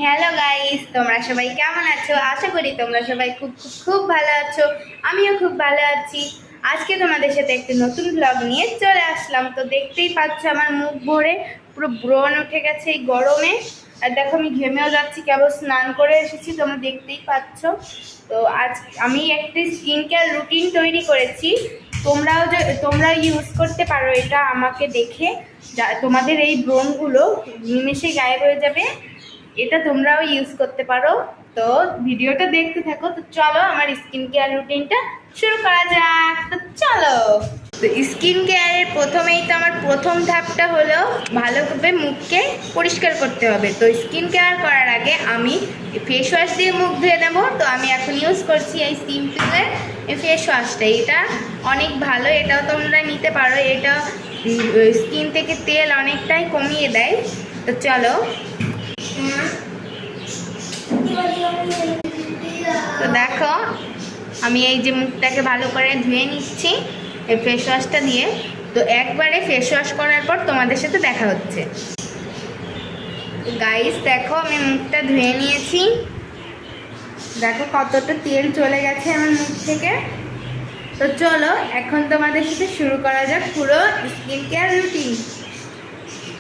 Hello guys, তোমরা সবাই কেমন আছো? আশা করি তোমরা সবাই খুব খুব খুব ভালো আছো। আমিও খুব ভালো আছি। আজকে তোমাদের সাথে একটি নতুন ব্লগ নিয়ে চলে আসলাম। তো দেখতেই পাচ্ছ আমার মুখ ভরে পুরো ব্রণ উঠে গেছে এই গরমে। আর দেখো আমি ঘেমেও যাচ্ছি, কেবল স্নান করে এসেছি, তোমরা দেখতেই পাচ্ছ। তো আজ আমি একটি স্কিন কেয়ার রুটিন তৈরি করেছি। তোমরা ইউজ করতে পারো এটা আমাকে দেখে। তোমাদের এই ব্রণগুলো নিমেষে গায়েব হয়ে যাবে। এটা তোমরাও ইউজ করতে পারো। তো ভিডিওটা দেখতে থাকো। তো চলো আমার স্কিন কেয়ার রুটিনটা শুরু করা যাক। তো চলো। তো স্কিন কেয়ারের প্রথমেই তো আমার প্রথম ধাপটা হলো ভালোভাবে মুখকে পরিষ্কার করতে হবে। তো স্কিন কেয়ার করার আগে আমি ফেস ওয়াশ দিয়ে মুখ ধুয়ে নেবো। তো আমি এখন ইউজ করছি এই সিম্পলের ফেস ওয়াশটা। এটা অনেক ভালো, এটাও তোমরা নিতে পারো। এটা স্কিন থেকে তেল অনেকটাই কমিয়ে দেয়। তো চলো। তো দেখো আমি এই যে মুখটাকে ভালো করে ধুয়ে নিচ্ছি এই ফেস ওয়াশটা দিয়ে। তো একবারে ফেস ওয়াশ করার পর তোমাদের সাথে দেখা হচ্ছে। গাইস দেখো আমি মুখটা ধুয়ে নিয়েছি। দেখো কতটা তেল চলে গেছে আমার মুখ থেকে। তো চলো এখন তোমাদের সাথে শুরু করা যাক পুরো স্কিন কেয়ার রুটিন।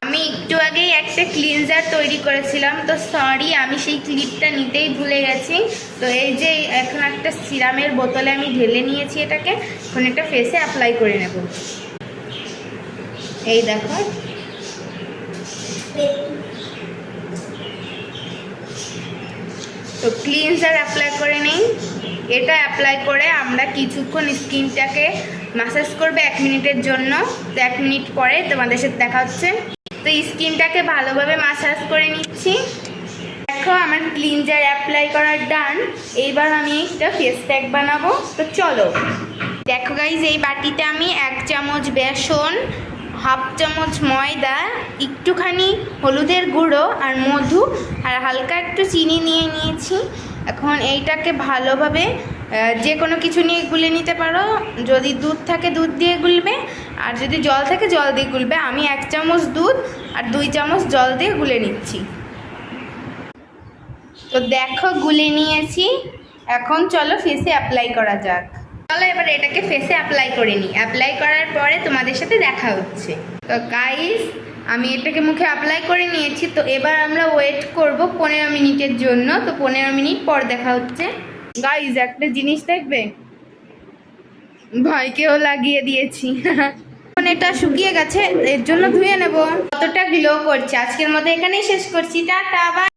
আমি একটু আগেই একটা ক্লিনজার তৈরি করেছিলাম। তো সরি, আমি সেই ক্লিপটা নিতেই ভুলে গেছি। তো এই যে এখন একটা সিরামের বোতলে আমি ঢেলে নিয়েছি এটাকে। এখন একটা ফেসে অ্যাপ্লাই করে নেব। এই দেখো তো ক্লিনজার অ্যাপ্লাই করে নেই। এটা অ্যাপ্লাই করে আমরা কিছুক্ষণ স্কিনটাকে ম্যাসাজ করবে 1 মিনিটের জন্য। তো 1 মিনিট পরে তোমাদের সাথে দেখা হচ্ছে। তো স্কিনটাকে ভালোভাবে ম্যাসাজ করে নিচ্ছি। দেখো আমার ক্লিনজার অ্যাপ্লাই করার ডান। এইবার আমি একটা ফেস প্যাক বানাবো। তো চলো। দেখো গাইজ এই বাটিতে আমি 1 চামচ বেসন, 1/2 চামচ ময়দা, একটুখানি হলুদের গুঁড়ো আর মধু আর হালকা একটু চিনি নিয়ে নিয়েছি। এখন এইটাকে ভালোভাবে যে কোনো কিছু নিয়ে গুলে নিতে পারো। যদি দুধ থাকে দুধ দিয়ে গুলবে, আর যদি জল থাকে জল দিয়ে গুলবে। আমি 1 চামচ দুধ আর 2 চামচ জল দিয়ে গুলে নিচ্ছি। তো দেখো গুলে নিয়েছি। এখন চলো ফেসে অ্যাপ্লাই করা যাক। চলো এবার এটাকে ফেসে অ্যাপ্লাই করে নিই। অ্যাপ্লাই করার পরে তোমাদের সাথে দেখা হচ্ছে। তো গাইস আমি এটাকে মুখে অ্যাপ্লাই করে নিয়েছি। তো এবার আমরা ওয়েট করব 15 মিনিটের জন্য। তো 15 মিনিট পর দেখা হচ্ছে। গাইস একটা জিনিস দেখবে, ভাইকেও লাগিয়ে দিয়েছি। এখন এটা শুকিয়ে গেছে, এর জন্য ধুয়ে নেব। কতটা গ্লো করছে। আজকের মতো এখানেই শেষ করছি। টাটা।